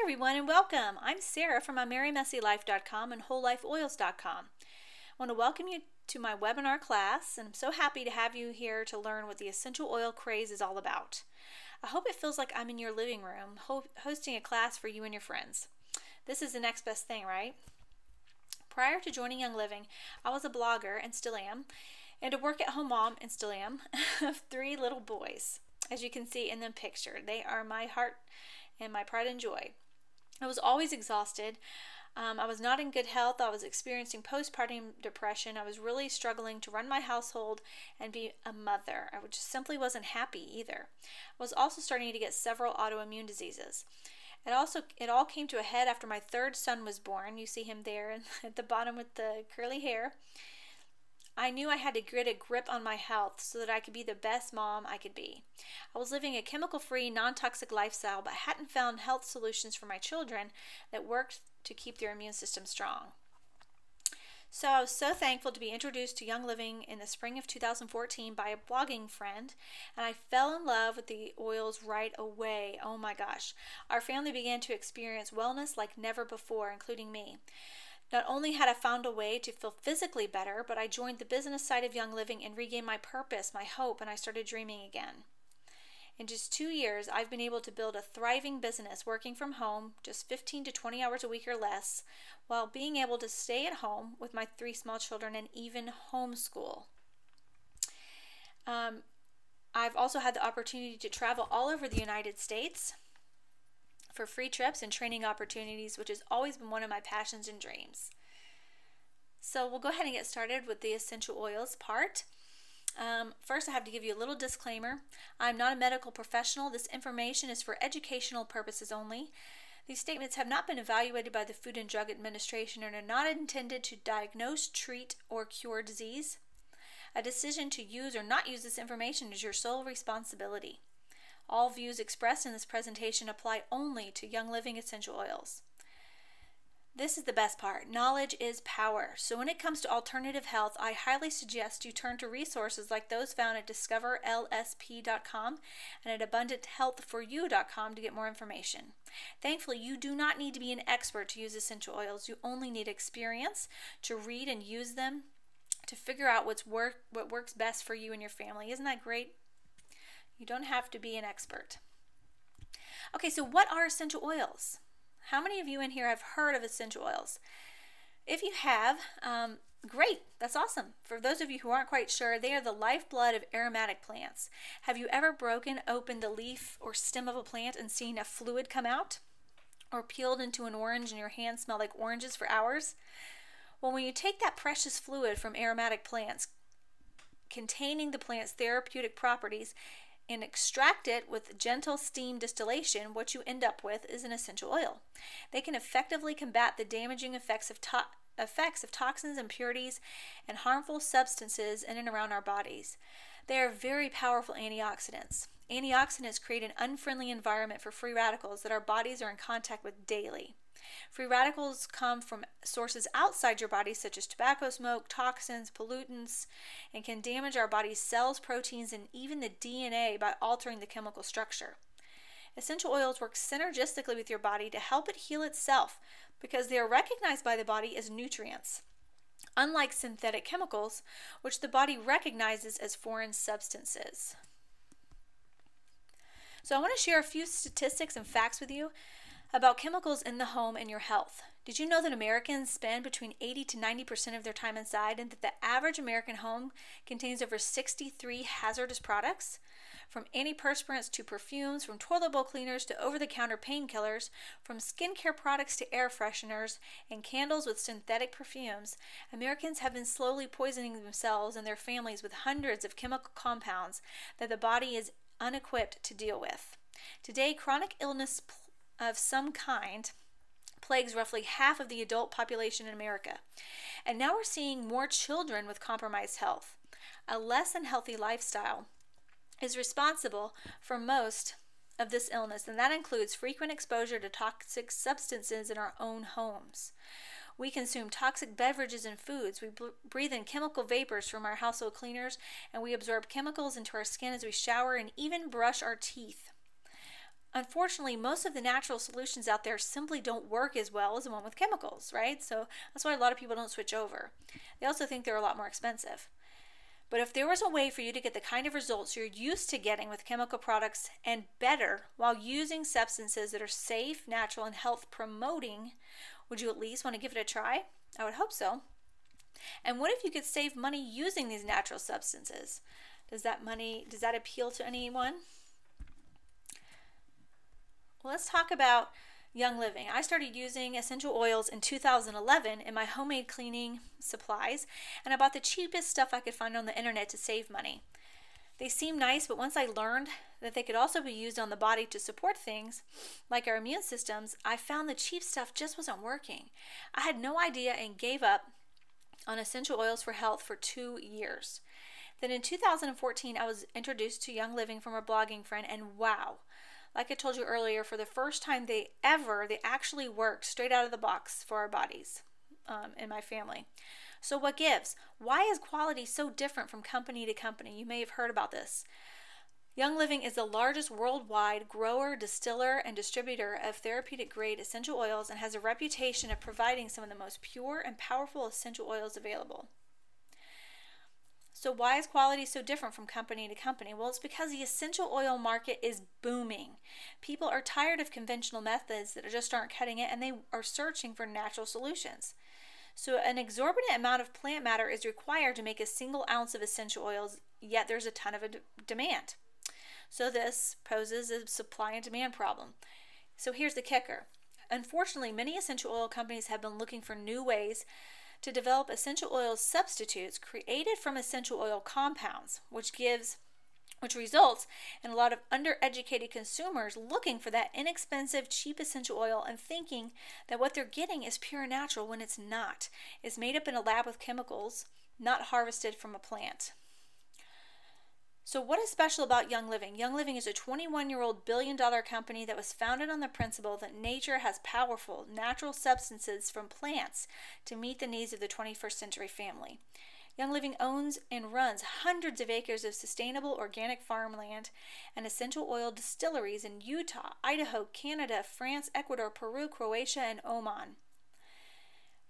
everyone, and welcome. I'm Sarah from MyMerryMessyLife.com and WholeLifeOils.com. I want to welcome you to my webinar class, and I'm so happy to have you here to learn what the essential oil craze is all about. I hope it feels like I'm in your living room hosting a class for you and your friends. This is the next best thing, right? Prior to joining Young Living, I was a blogger and still am, and a work-at-home mom and still am, of 3 little boys. As you can see in the picture, they are my heart and my pride and joy. I was always exhausted. I was not in good health. I was experiencing postpartum depression. I was really struggling to run my household and be a mother. I just simply wasn't happy either. I was also starting to get several autoimmune diseases. It all came to a head after my 3rd son was born. You see him there at the bottom with the curly hair. I knew I had to get a grip on my health so that I could be the best mom I could be. I was living a chemical-free, non-toxic lifestyle, but hadn't found health solutions for my children that worked to keep their immune system strong. So I was so thankful to be introduced to Young Living in the spring of 2014 by a blogging friend, and I fell in love with the oils right away. Oh my gosh. Our family began to experience wellness like never before, including me. Not only had I found a way to feel physically better, but I joined the business side of Young Living and regained my purpose, my hope, and I started dreaming again. In just 2 years, I've been able to build a thriving business working from home, just 15 to 20 hours a week or less, while being able to stay at home with my 3 small children and even homeschool. I've also had the opportunity to travel all over the United States for free trips and training opportunities, which has always been one of my passions and dreams. So we'll go ahead and get started with the essential oils part. First, I have to give you a little disclaimer. I'm not a medical professional. This information is for educational purposes only. These statements have not been evaluated by the Food and Drug Administration and are not intended to diagnose, treat, or cure disease. A decision to use or not use this information is your sole responsibility. All views expressed in this presentation apply only to Young Living essential oils. This is the best part. Knowledge is power. So when it comes to alternative health, I highly suggest you turn to resources like those found at discoverlsp.com and at abundanthealthforyou.com to get more information. Thankfully, you do not need to be an expert to use essential oils. You only need experience to read and use them to figure out what works best for you and your family. Isn't that great? You don't have to be an expert. Okay, so what are essential oils? How many of you in here have heard of essential oils? If you have, great, that's awesome. For those of you who aren't quite sure, they are the lifeblood of aromatic plants. Have you ever broken open the leaf or stem of a plant and seen a fluid come out? Or peeled into an orange and your hands smell like oranges for hours? Well, when you take that precious fluid from aromatic plants containing the plant's therapeutic properties and extract it with gentle steam distillation, what you end up with is an essential oil. They can effectively combat the damaging effects of toxins, impurities, and harmful substances in and around our bodies. They are very powerful antioxidants. Antioxidants create an unfriendly environment for free radicals that our bodies are in contact with daily. Free radicals come from sources outside your body, such as tobacco smoke, toxins, pollutants, and can damage our body's cells, proteins, and even the DNA by altering the chemical structure. Essential oils work synergistically with your body to help it heal itself because they are recognized by the body as nutrients, unlike synthetic chemicals, which the body recognizes as foreign substances. So I want to share a few statistics and facts with you about chemicals in the home and your health. Did you know that Americans spend between 80 to 90% of their time inside and that the average American home contains over 63 hazardous products? From antiperspirants to perfumes, from toilet bowl cleaners to over-the-counter painkillers, from skincare products to air fresheners and candles with synthetic perfumes, Americans have been slowly poisoning themselves and their families with hundreds of chemical compounds that the body is unequipped to deal with. Today, chronic illness of some kind plagues roughly half of the adult population in America. And now we're seeing more children with compromised health. A less than healthy lifestyle is responsible for most of this illness, and that includes frequent exposure to toxic substances in our own homes. We consume toxic beverages and foods. We breathe in chemical vapors from our household cleaners, and we absorb chemicals into our skin as we shower and even brush our teeth. unfortunately, most of the natural solutions out there simply don't work as well as the one with chemicals, right? So that's why a lot of people don't switch over. They also think they're a lot more expensive. But if there was a way for you to get the kind of results you're used to getting with chemical products and better while using substances that are safe, natural, and health promoting, would you at least want to give it a try? I would hope so. And what if you could save money using these natural substances? Does that appeal to anyone? Well, let's talk about Young Living. I started using essential oils in 2011 in my homemade cleaning supplies, and I bought the cheapest stuff I could find on the internet to save money. They seem nice, but once I learned that they could also be used on the body to support things like our immune systems, I found the cheap stuff just wasn't working. I had no idea and gave up on essential oils for health for 2 years. Then in 2014, I was introduced to Young Living from a blogging friend, and wow, like I told you earlier, for the first time they actually worked straight out of the box for our bodies in my family. So what gives? Why is quality so different from company to company? You may have heard about this. Young Living is the largest worldwide grower, distiller, and distributor of therapeutic grade essential oils and has a reputation of providing some of the most pure and powerful essential oils available. So why is quality so different from company to company? Well, it's because the essential oil market is booming. People are tired of conventional methods that just aren't cutting it, and they are searching for natural solutions. So an exorbitant amount of plant matter is required to make a single ounce of essential oils, yet there's a ton of demand. So this poses a supply and demand problem. So here's the kicker. Unfortunately, many essential oil companies have been looking for new ways to develop essential oil substitutes created from essential oil compounds, which results in a lot of undereducated consumers looking for that inexpensive, cheap essential oil and thinking that what they're getting is pure and natural when it's not. It's made up in a lab with chemicals, not harvested from a plant. So what is special about Young Living? Young Living is a 21-year-old billion-dollar company that was founded on the principle that nature has powerful natural substances from plants to meet the needs of the 21st century family. Young Living owns and runs hundreds of acres of sustainable organic farmland and essential oil distilleries in Utah, Idaho, Canada, France, Ecuador, Peru, Croatia, and Oman.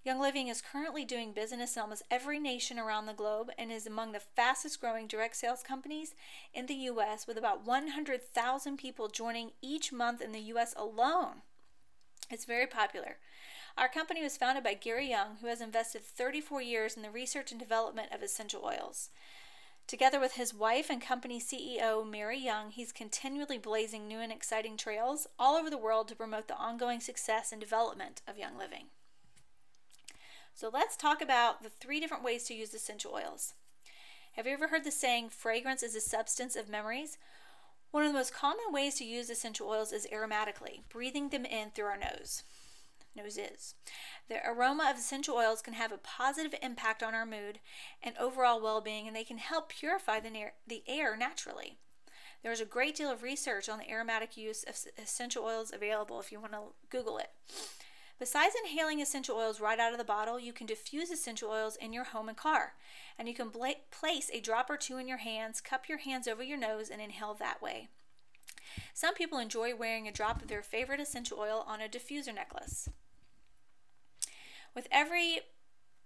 Young Living is currently doing business in almost every nation around the globe and is among the fastest growing direct sales companies in the U.S. with about 100,000 people joining each month in the U.S. alone. It's very popular. Our company was founded by Gary Young, who has invested 34 years in the research and development of essential oils. Together with his wife and company CEO, Mary Young, he's continually blazing new and exciting trails all over the world to promote the ongoing success and development of Young Living. So let's talk about the 3 different ways to use essential oils. Have you ever heard the saying, fragrance is a substance of memories? One of the most common ways to use essential oils is aromatically, breathing them in through our noses. The aroma of essential oils can have a positive impact on our mood and overall well-being, and they can help purify the air naturally. There is a great deal of research on the aromatic use of essential oils available if you want to Google it. Besides inhaling essential oils right out of the bottle, you can diffuse essential oils in your home and car. And you can place a drop or 2 in your hands, cup your hands over your nose, and inhale that way. Some people enjoy wearing a drop of their favorite essential oil on a diffuser necklace. With every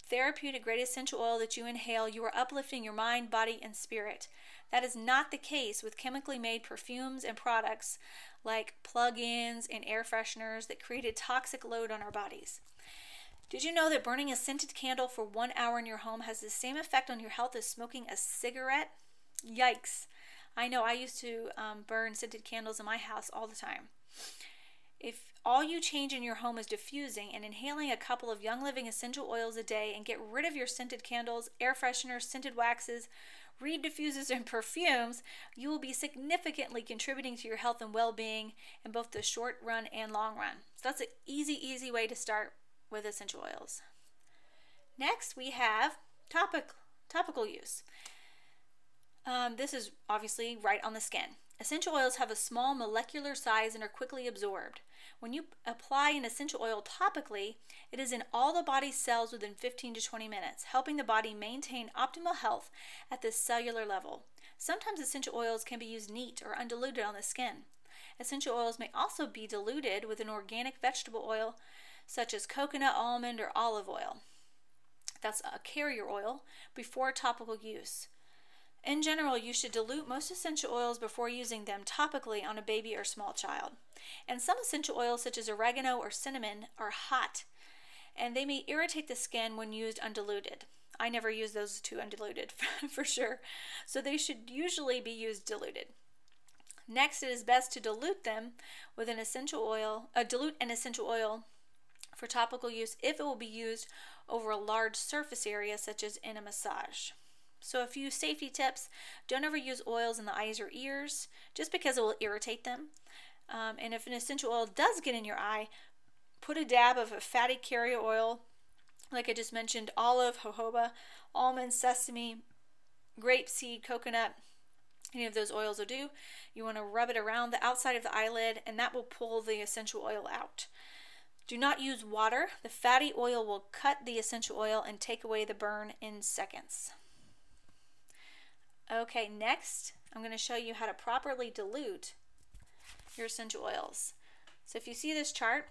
therapeutic grade essential oil that you inhale, you are uplifting your mind, body, and spirit. That is not the case with chemically made perfumes and products like plug-ins and air fresheners that create a toxic load on our bodies. Did you know that burning a scented candle for 1 hour in your home has the same effect on your health as smoking a cigarette? Yikes. I know I used to burn scented candles in my house all the time. If all you change in your home is diffusing and inhaling a couple of Young Living essential oils a day and get rid of your scented candles, air fresheners, scented waxes, reed diffusers, and perfumes, you will be significantly contributing to your health and well-being in both the short run and long run. So that's an easy way to start with essential oils. Next, we have topical use. This is obviously right on the skin. Essential oils have a small molecular size and are quickly absorbed. When you apply an essential oil topically, it is in all the body's cells within 15 to 20 minutes, helping the body maintain optimal health at the cellular level. Sometimes essential oils can be used neat or undiluted on the skin. Essential oils may also be diluted with an organic vegetable oil such as coconut, almond, or olive oil. That's a carrier oil before topical use. In general, you should dilute most essential oils before using them topically on a baby or small child. And some essential oils such as oregano or cinnamon are hot, and they may irritate the skin when used undiluted. I never use those two undiluted for sure, so they should usually be used diluted. Next, it is best to dilute them with an essential oil, dilute an essential oil for topical use if it will be used over a large surface area such as in a massage. So a few safety tips: don't ever use oils in the eyes or ears just because it will irritate them. And if an essential oil does get in your eye, put a dab of a fatty carrier oil, like I just mentioned, olive, jojoba, almond, sesame, grapeseed, coconut, any of those oils will do. You want to rub it around the outside of the eyelid, and that will pull the essential oil out. Do not use water. The fatty oil will cut the essential oil and take away the burn in seconds. Okay, next I'm going to show you how to properly dilute your essential oils. So if you see this chart,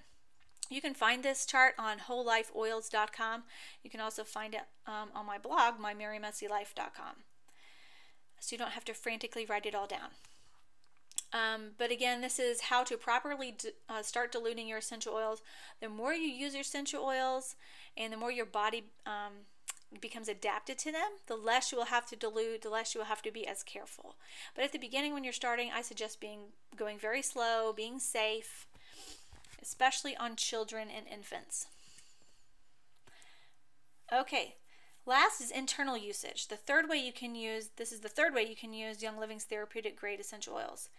you can find this chart on wholelifeoils.com. You can also find it on my blog, mymerrymessylife.com. So you don't have to frantically write it all down. But again, this is how to properly start diluting your essential oils. The more you use your essential oils and the more your body becomes adapted to them, the less you will have to dilute, the less you will have to be as careful. But at the beginning when you're starting, I suggest going very slow, being safe, especially on children and infants. Okay, last is internal usage. This is the third way you can use Young Living's therapeutic grade essential oils.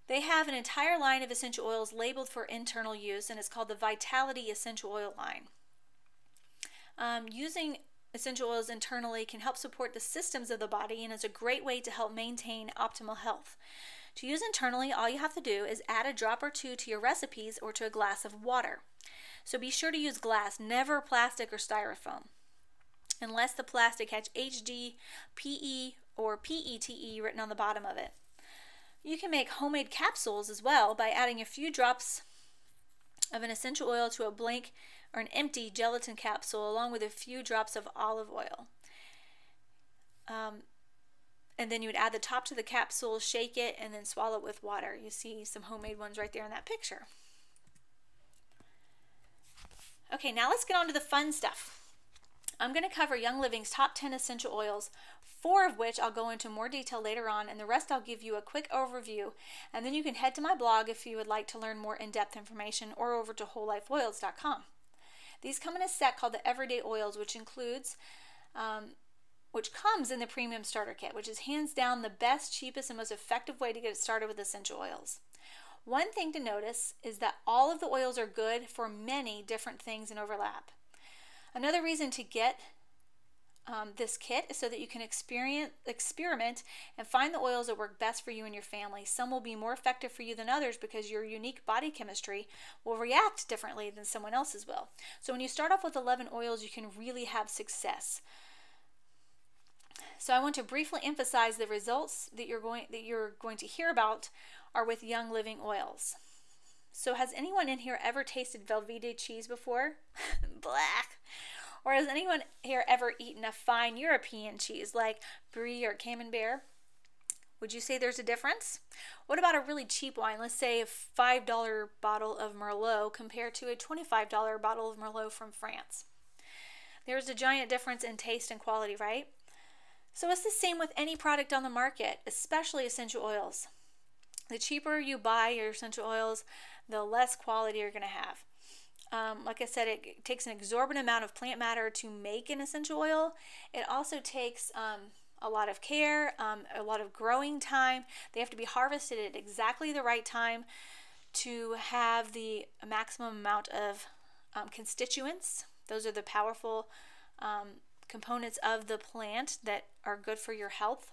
They have an entire line of essential oils labeled for internal use, and it's called the Vitality Essential Oil line. Using essential oils internally can help support the systems of the body and is a great way to help maintain optimal health. To use internally, all you have to do is add a drop or two to your recipes or to a glass of water. So be sure to use glass, never plastic or styrofoam, unless the plastic has HD, PE, or PETE written on the bottom of it. You can make homemade capsules as well by adding a few drops of an essential oil to a blank or an empty gelatin capsule along with a few drops of olive oil. And then you would add the top to the capsule, shake it, and then swallow it with water. You see some homemade ones right there in that picture. Okay, now let's get on to the fun stuff. I'm going to cover Young Living's top 10 essential oils, 4 of which I'll go into more detail later on, and the rest I'll give you a quick overview, and then you can head to my blog if you would like to learn more in-depth information, or over to wholelifeoils.com. These come in a set called the Everyday Oils, which comes in the Premium Starter Kit, which is hands down the best, cheapest, and most effective way to get started with essential oils. One thing to notice is that all of the oils are good for many different things and overlap. Another reason to get this kit is so that you can experiment and find the oils that work best for you and your family. Some will be more effective for you than others because your unique body chemistry will react differently than someone else's will. So when you start off with 11 oils, you can really have success. So I want to briefly emphasize the results that you're going to hear about are with Young Living oils. So has anyone in here ever tasted Velveeta cheese before? Black. Or has anyone here ever eaten a fine European cheese like Brie or Camembert? Would you say there's a difference? What about a really cheap wine? Let's say a $5 bottle of Merlot compared to a $25 bottle of Merlot from France. There's a giant difference in taste and quality, right? So it's the same with any product on the market, especially essential oils. The cheaper you buy your essential oils, the less quality you're going to have. Like I said, it takes an exorbitant amount of plant matter to make an essential oil. It also takes a lot of care, a lot of growing time. They have to be harvested at exactly the right time to have the maximum amount of constituents. Those are the powerful components of the plant that are good for your health.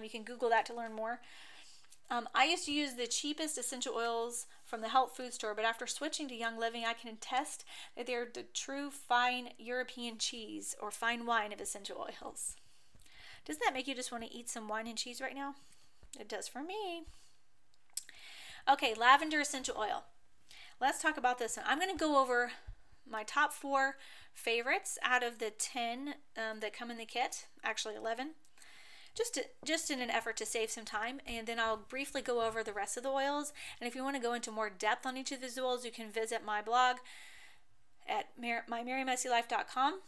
You can Google that to learn more. I used to use the cheapest essential oils from the health food store, but after switching to Young Living, I can attest that they're the true fine European cheese or fine wine of essential oils. Doesn't that make you just want to eat some wine and cheese right now? It does for me. Okay, Lavender Essential Oil. Let's talk about this. I'm going to go over my top 4 favorites out of the 10 that come in the kit, actually 11, just in an effort to save some time, and then I'll briefly go over the rest of the oils. And if you want to go into more depth on each of these oils, you can visit my blog at mymerrymessylife.com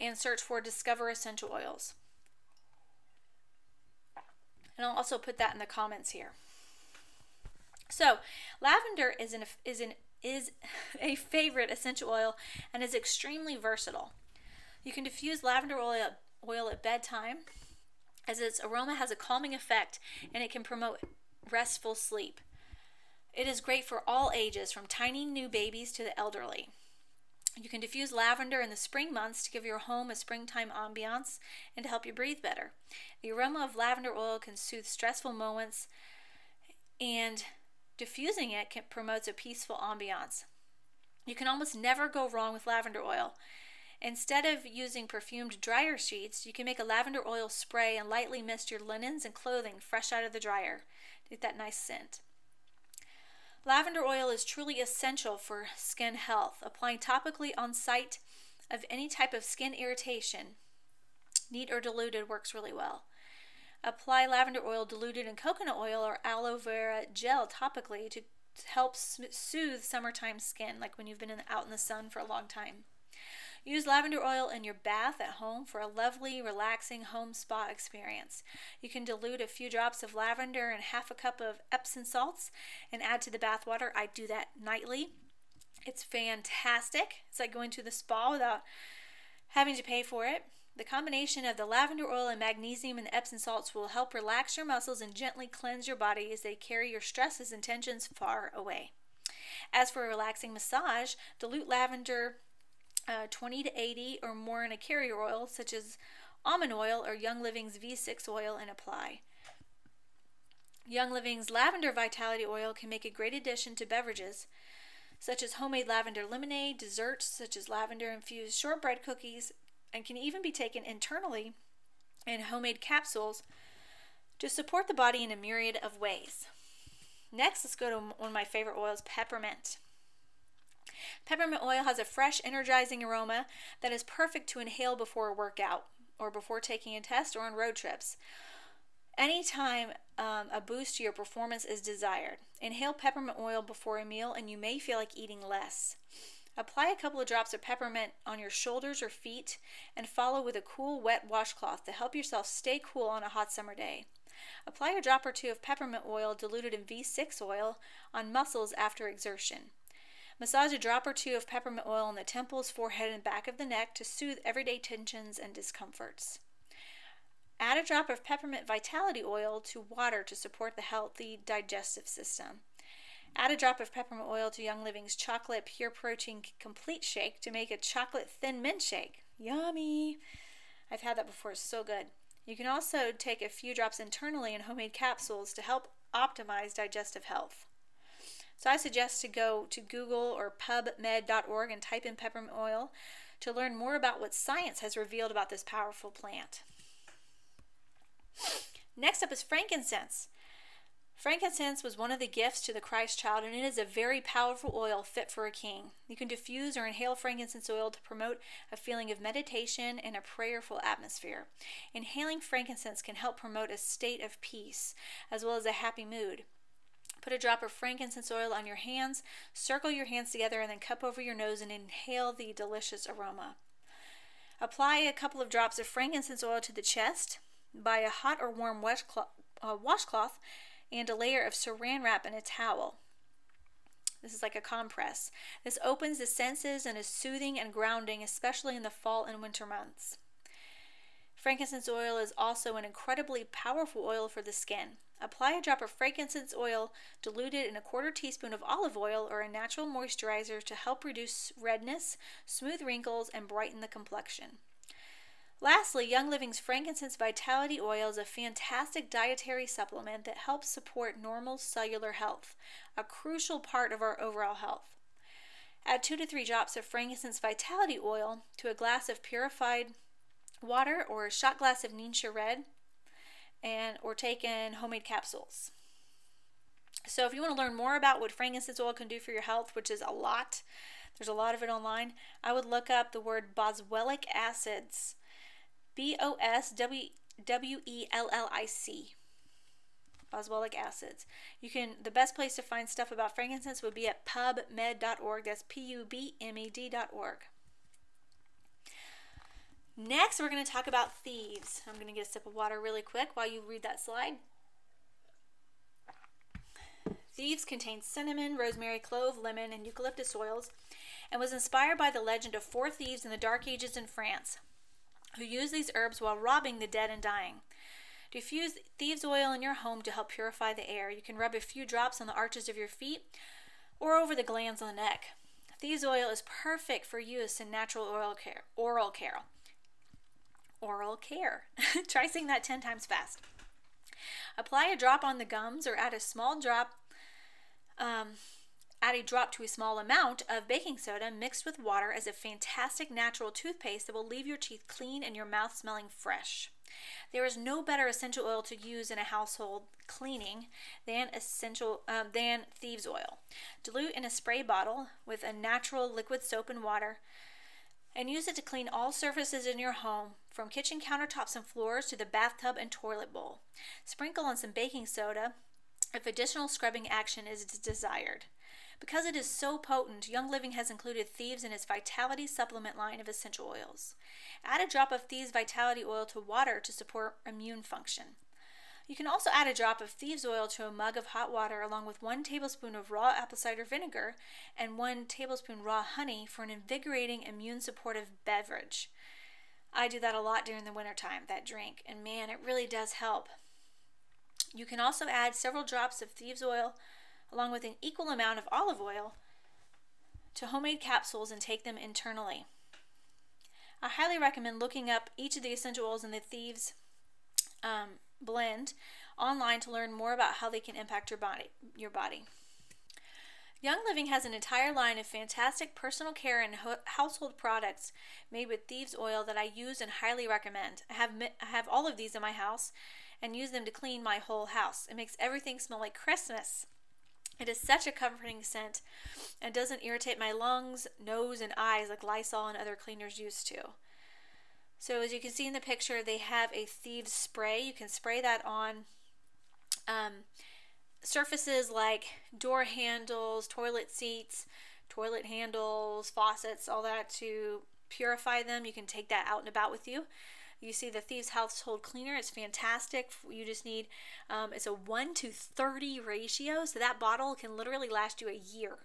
and search for Discover Essential Oils. And I'll also put that in the comments here. So, lavender is a favorite essential oil and is extremely versatile. You can diffuse lavender oil at bedtime, as its aroma has a calming effect and it can promote restful sleep. It is great for all ages, from tiny new babies to the elderly. You can diffuse lavender in the spring months to give your home a springtime ambiance and to help you breathe better. The aroma of lavender oil can soothe stressful moments, and diffusing it promotes a peaceful ambiance. You can almost never go wrong with lavender oil. Instead of using perfumed dryer sheets, you can make a lavender oil spray and lightly mist your linens and clothing fresh out of the dryer to get that nice scent. Lavender oil is truly essential for skin health. Applying topically on site of any type of skin irritation, neat or diluted, works really well. Apply lavender oil diluted in coconut oil or aloe vera gel topically to help soothe summertime skin, like when you've been out in the sun for a long time. Use lavender oil in your bath at home for a lovely, relaxing home spa experience. You can dilute a few drops of lavender in half a cup of Epsom salts and add to the bath water. I do that nightly. It's fantastic. It's like going to the spa without having to pay for it. The combination of the lavender oil and magnesium and the Epsom salts will help relax your muscles and gently cleanse your body as they carry your stresses and tensions far away. As for a relaxing massage, dilute lavender 20 to 80 or more in a carrier oil such as almond oil or Young Living's V6 oil and apply. Young Living's Lavender Vitality Oil can make a great addition to beverages such as homemade lavender lemonade, desserts such as lavender-infused shortbread cookies, and can even be taken internally in homemade capsules to support the body in a myriad of ways. Next, let's go to one of my favorite oils, peppermint. Peppermint oil has a fresh, energizing aroma that is perfect to inhale before a workout or before taking a test or on road trips. Anytime a boost to your performance is desired, inhale peppermint oil before a meal and you may feel like eating less. Apply a couple of drops of peppermint on your shoulders or feet and follow with a cool, wet washcloth to help yourself stay cool on a hot summer day. Apply a drop or two of peppermint oil diluted in V6 oil on muscles after exertion. Massage a drop or two of peppermint oil on the temples, forehead, and back of the neck to soothe everyday tensions and discomforts. Add a drop of peppermint vitality oil to water to support the healthy digestive system. Add a drop of peppermint oil to Young Living's Chocolate Pure Protein Complete Shake to make a chocolate thin mint shake. Yummy! I've had that before, it's so good. You can also take a few drops internally in homemade capsules to help optimize digestive health. So I suggest to go to Google or pubmed.org and type in peppermint oil to learn more about what science has revealed about this powerful plant. Next up is frankincense. Frankincense was one of the gifts to the Christ child, and it is a very powerful oil fit for a king. You can diffuse or inhale frankincense oil to promote a feeling of meditation and a prayerful atmosphere. Inhaling frankincense can help promote a state of peace as well as a happy mood. Put a drop of frankincense oil on your hands, circle your hands together, and then cup over your nose and inhale the delicious aroma. Apply a couple of drops of frankincense oil to the chest. Buy a hot or warm washcloth and a layer of saran wrap and a towel. This is like a compress. This opens the senses and is soothing and grounding, especially in the fall and winter months. Frankincense oil is also an incredibly powerful oil for the skin. Apply a drop of frankincense oil diluted in a quarter teaspoon of olive oil or a natural moisturizer to help reduce redness, smooth wrinkles, and brighten the complexion. Lastly, Young Living's Frankincense Vitality Oil is a fantastic dietary supplement that helps support normal cellular health, a crucial part of our overall health. Add 2 to 3 drops of frankincense vitality oil to a glass of purified water or a shot glass of Ningxia Red, or take in homemade capsules. So if you want to learn more about what frankincense oil can do for your health, which is a lot, there's a lot of it online, I would look up the word boswellic acids. BOSWELLIC. Boswellic acids. The best place to find stuff about frankincense would be at pubmed.org. That's PUBMED.org. Next, we're going to talk about Thieves. I'm going to get a sip of water really quick while you read that slide. Thieves contains cinnamon, rosemary, clove, lemon, and eucalyptus oils, and was inspired by the legend of 4 thieves in the Dark Ages in France, who used these herbs while robbing the dead and dying. Diffuse thieves oil in your home to help purify the air. You can rub a few drops on the arches of your feet or over the glands on the neck. Thieves oil is perfect for use in natural oral care. Try saying that 10 times fast. Apply a drop on the gums or add a drop to a small amount of baking soda mixed with water as a fantastic natural toothpaste that will leave your teeth clean and your mouth smelling fresh. There is no better essential oil to use in a household cleaning than Thieves oil. Dilute in a spray bottle with a natural liquid soap and water and use it to clean all surfaces in your home, from kitchen countertops and floors to the bathtub and toilet bowl. Sprinkle on some baking soda if additional scrubbing action is desired. Because it is so potent, Young Living has included Thieves in its Vitality Supplement line of essential oils. Add a drop of Thieves Vitality Oil to water to support immune function. You can also add a drop of Thieves oil to a mug of hot water along with 1 tablespoon of raw apple cider vinegar and 1 tablespoon raw honey for an invigorating immune supportive beverage. I do that a lot during the wintertime, that drink, and man, it really does help. You can also add several drops of Thieves oil along with an equal amount of olive oil to homemade capsules and take them internally. I highly recommend looking up each of the essential oils in the Thieves blend online to learn more about how they can impact your body. Young Living has an entire line of fantastic personal care and household products made with Thieves oil that I use and highly recommend. I have all of these in my house and use them to clean my whole house. It makes everything smell like Christmas. It is such a comforting scent and doesn't irritate my lungs, nose, and eyes like Lysol and other cleaners used to. So as you can see in the picture, they have a Thieves spray. You can spray that on surfaces like door handles, toilet seats, toilet handles, faucets, all that to purify them. You can take that out and about with you. You see the Thieves Household Cleaner. It's fantastic. You just need, it's a 1:30 ratio, so that bottle can literally last you a year.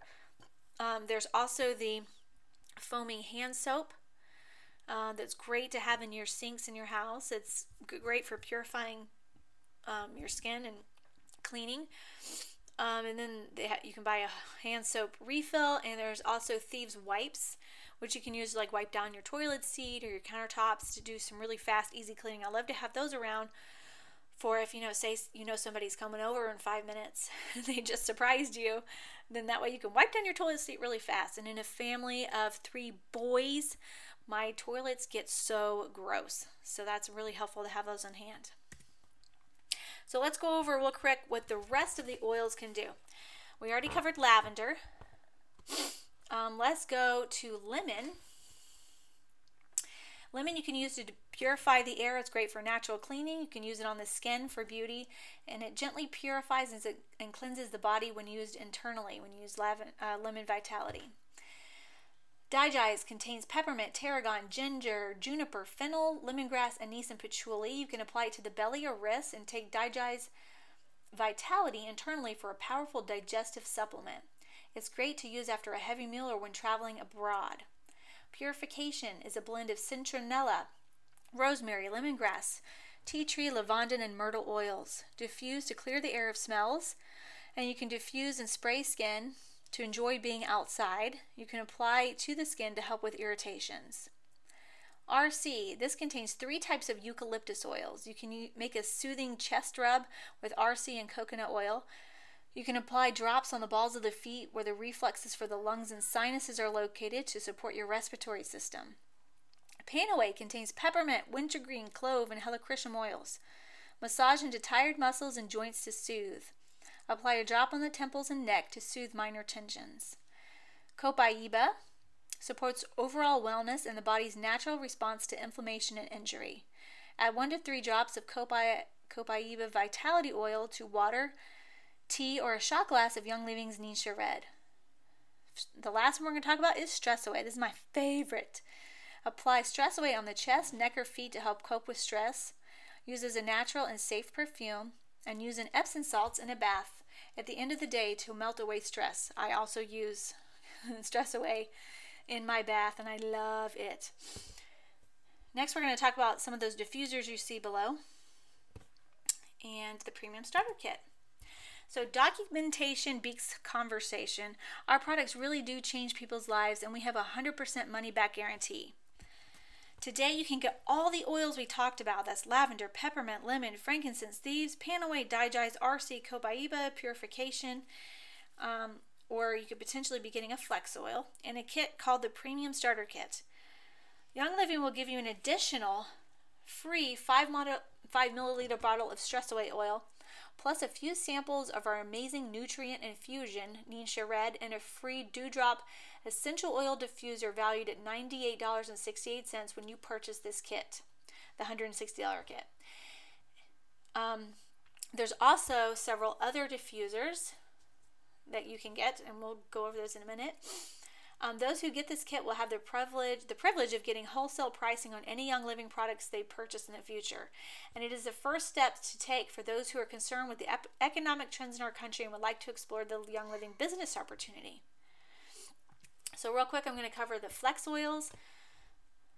There's also the foaming hand soap that's great to have in your sinks in your house. It's great for purifying your skin and cleaning. And then you can buy a hand soap refill, and there's also Thieves wipes, which you can use to like wipe down your toilet seat or your countertops to do some really fast, easy cleaning. I love to have those around for if say somebody's coming over in 5 minutes and they just surprised you, then that way you can wipe down your toilet seat really fast. And in a family of 3 boys, my toilets get so gross, so that's really helpful to have those on hand. So let's go over real quick what the rest of the oils can do. We already covered lavender. Let's go to lemon. Lemon you can use to purify the air. It's great for natural cleaning. You can use it on the skin for beauty, and it gently purifies and cleanses the body when used internally, when you use lemon vitality. Digest contains peppermint, tarragon, ginger, juniper, fennel, lemongrass, anise, and patchouli. You can apply it to the belly or wrists and take Digest Vitality internally for a powerful digestive supplement. It's great to use after a heavy meal or when traveling abroad. Purification is a blend of citronella, rosemary, lemongrass, tea tree, lavender, and myrtle oils. Diffuse to clear the air of smells, and you can diffuse and spray skin to enjoy being outside. You can apply to the skin to help with irritations. RC, this contains 3 types of eucalyptus oils. You can make a soothing chest rub with RC and coconut oil. You can apply drops on the balls of the feet where the reflexes for the lungs and sinuses are located to support your respiratory system. Panaway contains peppermint, wintergreen, clove, and helichrysum oils. Massage into tired muscles and joints to soothe. Apply a drop on the temples and neck to soothe minor tensions. Copaiba supports overall wellness and the body's natural response to inflammation and injury. Add 1 to 3 drops of Copaiba Vitality Oil to water, tea, or a shot glass of Young Living's Nisha Red. The last one we're going to talk about is Stress Away. This is my favorite. Apply Stress Away on the chest, neck, or feet to help cope with stress. Use as a natural and safe perfume, and use an Epsom salts in a bath at the end of the day to melt away stress. I also use Stress Away in my bath, and I love it. Next, we're going to talk about some of those diffusers you see below and the Premium Starter Kit. So documentation beats conversation. Our products really do change people's lives, and we have a 100% money-back guarantee. Today, you can get all the oils we talked about. That's lavender, peppermint, lemon, frankincense, thieves, panaway, digize, RC, copaiba, purification, or you could potentially be getting a flex oil in a kit called the Premium Starter Kit. Young Living will give you an additional free 5 milliliter bottle of Stress Away oil, plus a few samples of our amazing nutrient infusion, Nisha Red, and a free Dewdrop essential oil diffuser valued at $98.68 when you purchase this kit, the $160 kit. There's also several other diffusers that you can get, and we'll go over those in a minute. Those who get this kit will have the privilege of getting wholesale pricing on any Young Living products they purchase in the future. And it is the first step to take for those who are concerned with the economic trends in our country and would like to explore the Young Living business opportunity. So real quick, I'm going to cover the flex oils.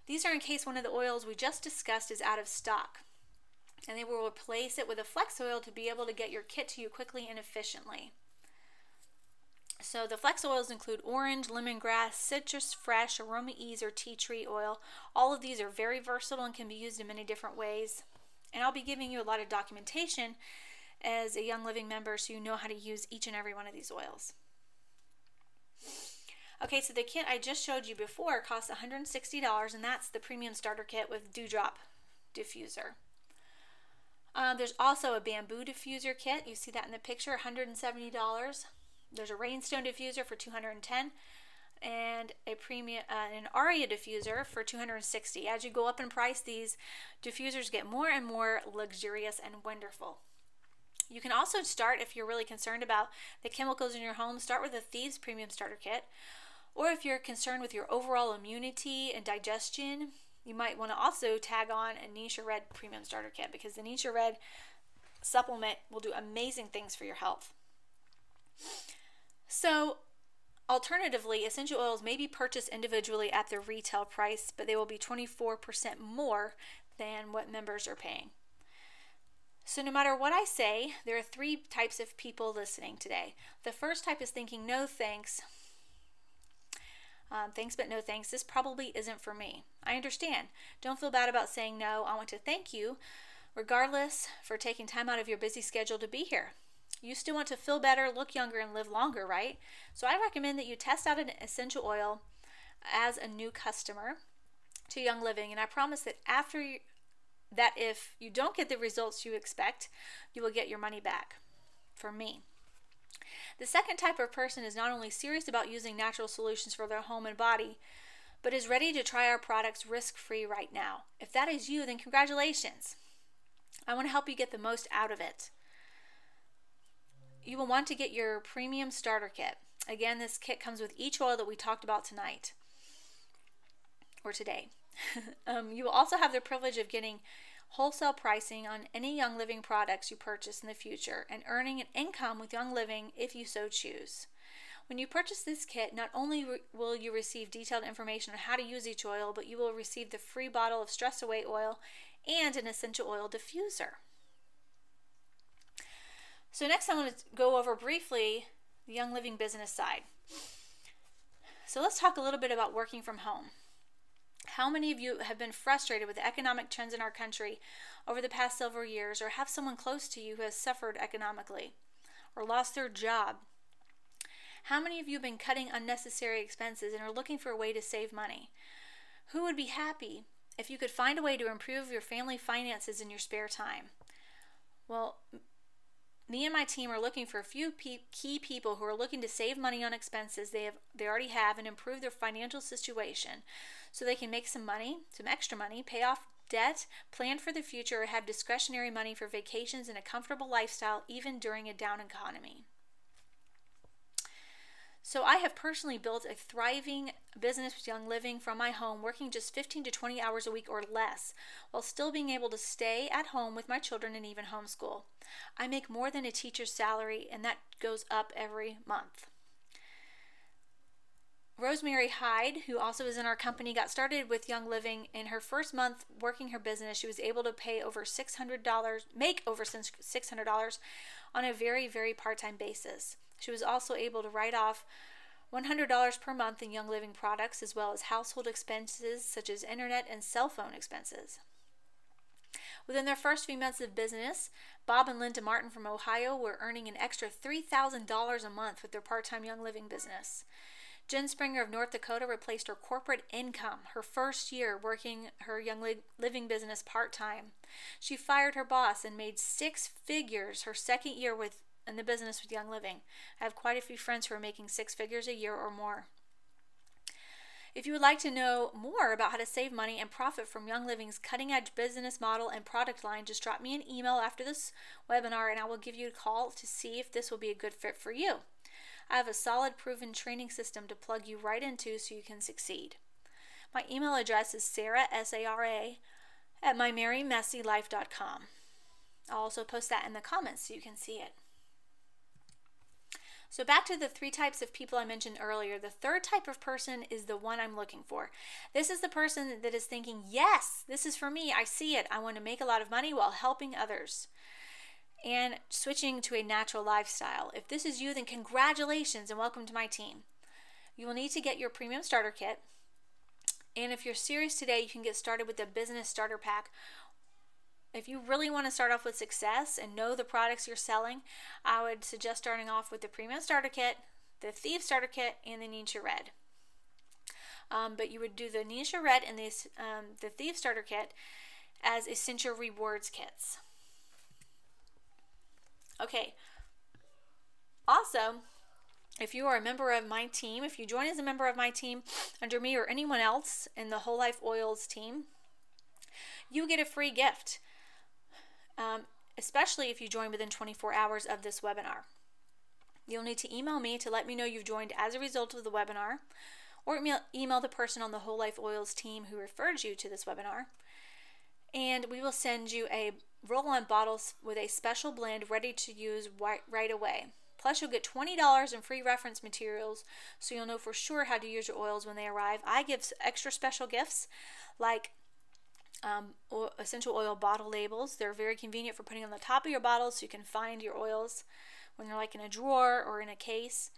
These are in case one of the oils we just discussed is out of stock. And they will replace it with a flex oil to be able to get your kit to you quickly and efficiently. So the flex oils include orange, lemongrass, citrus fresh, aroma ease, or tea tree oil. All of these are very versatile and can be used in many different ways. And I'll be giving you a lot of documentation as a Young Living member so you know how to use each and every one of these oils. Okay, so the kit I just showed you before costs $160, and that's the Premium Starter Kit with Dewdrop diffuser. There's also a bamboo diffuser kit. You see that in the picture, $170. There's a rainstone diffuser for $210, and a premium an Aria diffuser for $260. As you go up in price, these diffusers get more and more luxurious and wonderful. You can also start, if you're really concerned about the chemicals in your home, start with the Thieves Premium Starter Kit. Or if you're concerned with your overall immunity and digestion, you might want to also tag on a Nisha Red Premium Starter Kit, because the Nisha Red supplement will do amazing things for your health. So, alternatively, essential oils may be purchased individually at the retail price, but they will be 24% more than what members are paying. So no matter what I say, there are 3 types of people listening today. The first type is thinking, no thanks. Thanks but no thanks. This probably isn't for me. I understand. Don't feel bad about saying no. I want to thank you, regardless, for taking time out of your busy schedule to be here. You still want to feel better, look younger, and live longer, right? So I recommend that you test out an essential oil as a new customer to Young Living, and I promise that if you don't get the results you expect, you will get your money back from me. The second type of person is not only serious about using natural solutions for their home and body, but is ready to try our products risk-free right now. If that is you, then congratulations. I want to help you get the most out of it. You will want to get your Premium Starter Kit. Again, this kit comes with each oil that we talked about tonight or today. You will also have the privilege of getting wholesale pricing on any Young Living products you purchase in the future and earning an income with Young Living if you so choose. When you purchase this kit, not only will you receive detailed information on how to use each oil, but you will receive the free bottle of Stress Away oil and an essential oil diffuser. So next I want to go over briefly the Young Living business side. So let's talk a little bit about working from home. How many of you have been frustrated with the economic trends in our country over the past several years, or have someone close to you who has suffered economically or lost their job? How many of you have been cutting unnecessary expenses and are looking for a way to save money? Who would be happy if you could find a way to improve your family finances in your spare time? Well, me and my team are looking for a few key people who are looking to save money on expenses they already have and improve their financial situation so they can make some extra money, pay off debt, plan for the future, or have discretionary money for vacations and a comfortable lifestyle even during a down economy. So I have personally built a thriving business with Young Living from my home, working just 15 to 20 hours a week or less, while still being able to stay at home with my children and even homeschool. I make more than a teacher's salary, and that goes up every month. Rosemary Hyde, who also is in our company, got started with Young Living. In her first month working her business, she was able to make over $600 on a very, very part-time basis. She was also able to write off $100 per month in Young Living products, as well as household expenses such as internet and cell phone expenses. Within their first few months of business, Bob and Linda Martin from Ohio were earning an extra $3,000 a month with their part-time Young Living business. Jen Springer of North Dakota replaced her corporate income her first year working her Young Living business part-time. She fired her boss and made 6 figures her second year in the business with Young Living. I have quite a few friends who are making 6 figures a year or more. If you would like to know more about how to save money and profit from Young Living's cutting-edge business model and product line, just drop me an email after this webinar and I will give you a call to see if this will be a good fit for you. I have a solid, proven training system to plug you right into so you can succeed. My email address is Sarah, S-A-R-A, at mymerrymessylife.com. I'll also post that in the comments so you can see it. So back to the 3 types of people I mentioned earlier. The third type of person is the one I'm looking for. This is the person that is thinking, yes, this is for me. I see it. I want to make a lot of money while helping others and switching to a natural lifestyle. If this is you, then congratulations and welcome to my team. You will need to get your premium starter kit. And if you're serious today, you can get started with the business starter pack. If you really want to start off with success and know the products you're selling, I would suggest starting off with the Premium Starter Kit, the Thieves Starter Kit, and the Nisha Red. But you would do the Nisha Red and the Thieves Starter Kit as Essential Rewards Kits. Okay. Also, if you are a member of my team, if you join as a member of my team under me or anyone else in the Whole Life Oils team, you get a free gift. Especially if you join within 24 hours of this webinar. You'll need to email me to let me know you've joined as a result of the webinar, or email the person on the Whole Life Oils team who referred you to this webinar, and we will send you a roll-on bottle with a special blend ready to use right away. Plus, you'll get $20 in free reference materials so you'll know for sure how to use your oils when they arrive. I give extra special gifts like essential oil bottle labels. They're very convenient for putting on the top of your bottles so you can find your oils when they're like in a drawer or in a case,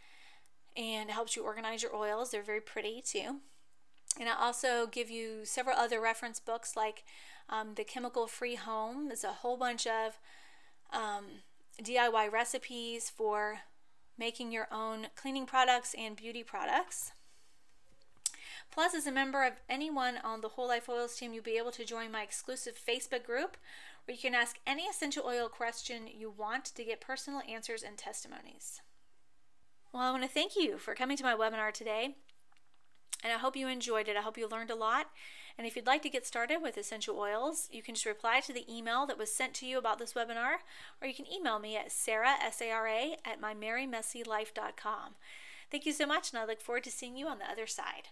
and it helps you organize your oils. They're very pretty too. And I also give you several other reference books like The Chemical Free Home. There's a whole bunch of DIY recipes for making your own cleaning products and beauty products. Plus, as a member of anyone on the Whole Life Oils team, you'll be able to join my exclusive Facebook group where you can ask any essential oil question you want to get personal answers and testimonies. Well, I want to thank you for coming to my webinar today, and I hope you enjoyed it. I hope you learned a lot. And if you'd like to get started with essential oils, you can just reply to the email that was sent to you about this webinar, or you can email me at Sarah, S-A-R-A, at mymerrymessylife.com. Thank you so much, and I look forward to seeing you on the other side.